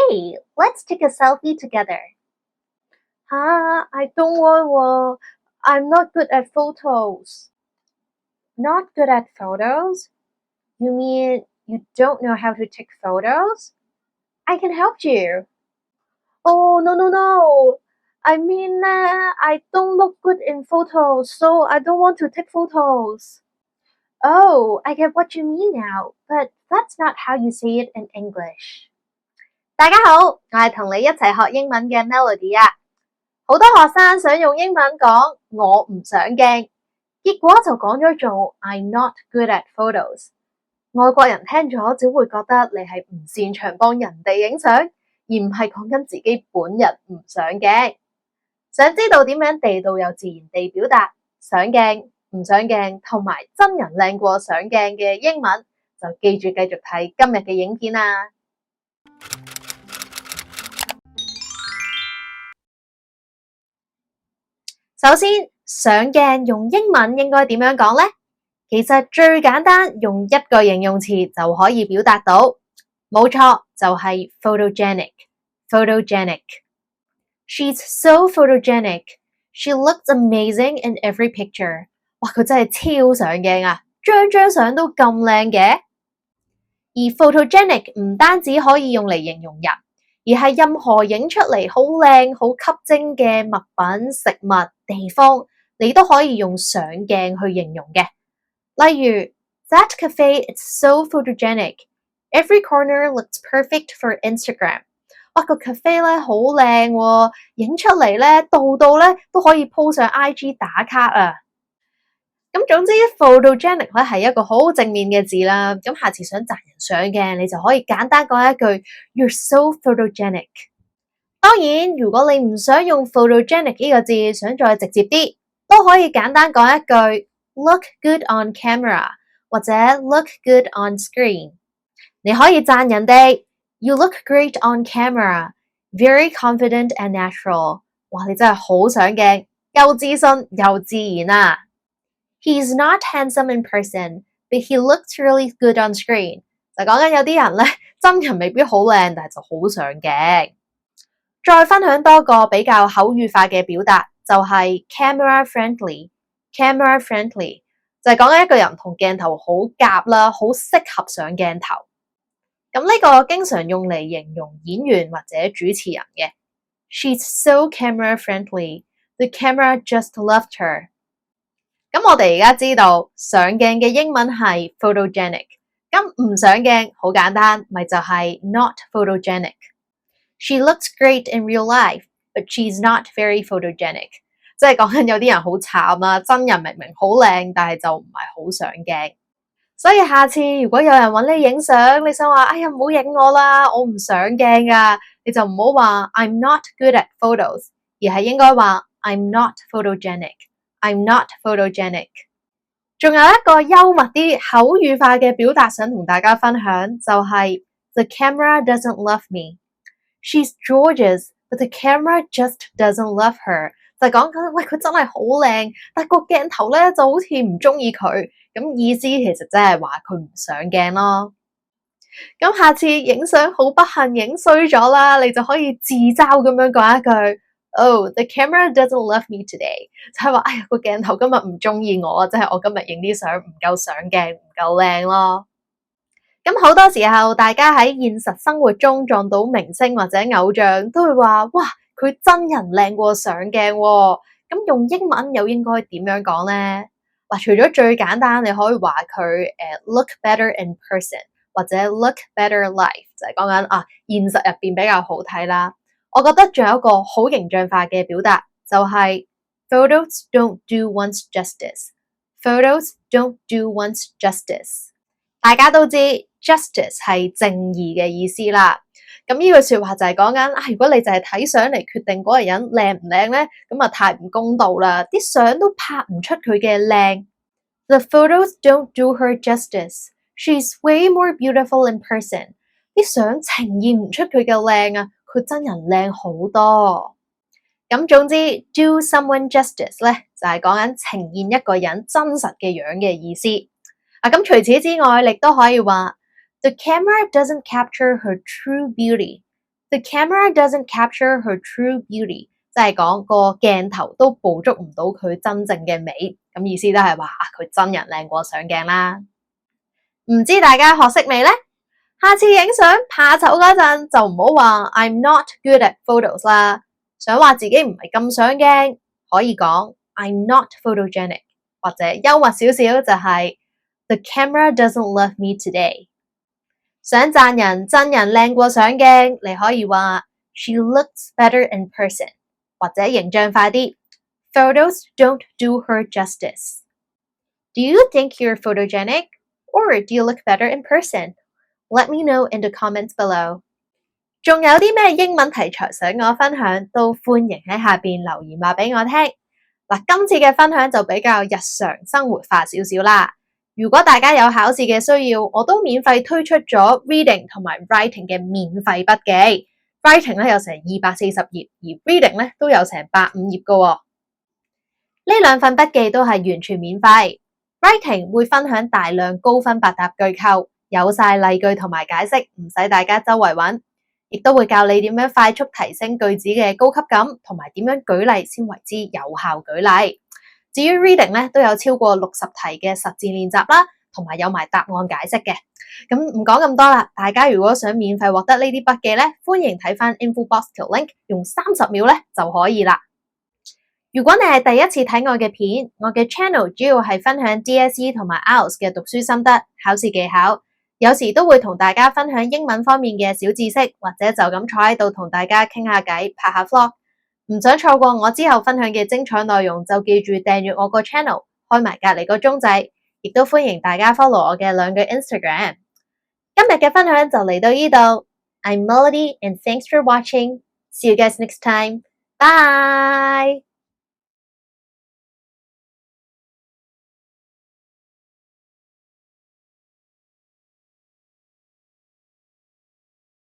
Hey, let's take a selfie together. I don't want. I'm not good at photos. Not good at photos? You mean you don't know how to take photos? I can help you. Oh, no. I don't look good in photos, so I don't want to take photos. Oh, I get what you mean now, but that's not how you say it in English. 大家好，我係同你一齊學英文嘅 Melody 啊。好多學生想用英文講我唔上鏡，結果就講咗做 I'm not good at photos。外國人聽咗只會覺得你係唔擅長幫人哋影相，而唔係講緊自己本人唔上鏡。想知道點樣地道又自然地表達上鏡、唔上鏡同埋真人靚過上鏡嘅英文，就記住繼續睇今日嘅影片啊！首先，上鏡用英文應該點樣講呢？其實最簡單，用一個形容詞就可以表達到，冇錯，就係 photogenic。She's so photogenic. She looks amazing in every picture. 哇，佢真係超上鏡啊，張相都咁靚嘅。而 photogenic 唔單止可以用嚟形容人，而係任何影出嚟好靚、好吸睛嘅物品、食物、地方，你都可以用上鏡去形容嘅。例如 That cafe is so photogenic. Every corner looks perfect for Instagram. 哇，個 cafe 咧好靚喎，影出嚟咧度咧都可以 po 上 IG 打卡啊！咁總之 photogenic 咧係一個好正面嘅字啦。咁下次想讚人上鏡，你就可以簡單講一句 You're so photogenic。當然，如果你唔想用 photogenic 呢個字，想再直接啲，都可以簡單講一句 Look good on camera 或者 Look good on screen。你可以讚人哋 You look great on camera, very confident and natural。哇，你真係好上鏡，又自信又自然啊！He's not handsome in person, but he looks really good on screen。就講緊有啲人咧，真人未必好靚，但係就好上鏡。再分享多個比較口語化嘅表達，就係 camera friendly。camera friendly 就係講緊一個人同鏡頭好夾啦，好適合上鏡頭。咁呢個經常用嚟形容演員或者主持人嘅。She's so camera friendly. The camera just loved her。咁我哋而家知道上鏡嘅英文係 photogenic， 咁唔上鏡好簡單，咪就係 not photogenic。She looks great in real life, but she's not very photogenic。即係講緊有啲人好慘啦，真人明明好靚，但係就唔係好上鏡。所以下次如果有人揾你影相，你想話哎呀唔好影我啦，我唔上鏡㗎，你就唔好話 I'm not good at photos， 而係應該話 I'm not photogenic。I'm not photogenic。仲有一個幽默啲、口語化嘅表達想同大家分享，就係 The camera doesn't love me. She's gorgeous, but the camera just doesn't love her。就講緊喂佢真係好靚，但個鏡頭咧就好似唔中意佢。咁意思其實真係話佢唔上鏡咯。咁下次影相好不幸影衰咗啦，你就可以自嘲咁樣講一句Oh, the camera doesn't love me today。就係話，哎呀，個鏡頭今日唔中意我，即係我今日影啲相唔夠上鏡，唔夠靚咯。咁好多時候，大家喺現實生活中撞到明星或者偶像，都會話，哇，佢真人靚過上鏡喎。咁用英文又應該點樣講呢？嗱，除咗最簡單，你可以話佢look better in person， 或者 look better live， 就係講緊現實入邊比較好睇啦。我覺得仲有一個好形象化嘅表達，就係 Photos don't do one's justice。 Photos don't do one's justice。 大家都知 justice 係正義嘅意思啦。咁呢句說話就係講緊如果你就係睇相嚟決定嗰個人靚唔靚咧，咁太唔公道啦，啲相都拍唔出佢嘅靚。The photos don't do her justice. She's way more beautiful in person。 啲相呈現唔出佢嘅靚啊，佢真人靚好多。咁總之 do someone justice 咧，就係講緊呈現一個人真實嘅樣嘅意思。咁除此之外，亦都可以話 The camera doesn't capture her true beauty. The camera doesn't capture her true beauty， 即係講個鏡頭都捕捉唔到佢真正嘅美，咁意思都係話佢真人靚過上鏡啦。唔知大家學識未呢？下次影相怕醜嗰陣就唔好話 I'm not good at photos 啦，想話自己唔係咁上鏡，可以講 I'm not photogenic， 或者幽默少少就係 The camera doesn't love me today。想讚人真人靚過上鏡，你可以話 She looks better in person， 或者形象化啲 Photos don't do her justice。 Do you think you're photogenic? Or do you look better in person? Let me know in the comments below。 仲有啲咩英文題材想我分享，都歡迎喺下邊留言話俾我聽。嗱，今次嘅分享就比較日常生活化少少啦。如果大家有考試嘅需要，我都免費推出咗 reading 同埋 writing 嘅免費筆記。writing 咧有成240頁，而 reading 咧都有成150頁㗎喎。呢兩份筆記都係完全免費。writing 會分享大量高分百搭句構，有晒例句同埋解釋，唔使大家周圍揾，亦都會教你點樣快速提升句子嘅高級感，同埋點樣舉例先為之有效舉例。至於 reading 咧，都有超過60題嘅實戰練習啦，同埋有埋答案解釋嘅。咁唔講咁多啦，大家如果想免費獲得呢啲筆記咧，歡迎睇翻 info box 條 link， 用30秒咧就可以啦。如果你係第一次睇我嘅片，我嘅 channel 主要係分享 DSE 同埋 IELTS 嘅讀書心得、考試技巧，有時都會同大家分享英文方面嘅小知識，或者就咁坐喺度同大家傾下偈、拍下 vlog。唔想錯過我之後分享嘅精彩內容，就記住訂閱我個 channel， 開埋隔離個鐘仔，亦都歡迎大家 follow 我嘅2個 Instagram。今日嘅分享就嚟到呢度。I'm Melody and thanks for watching. See you guys next time. Bye!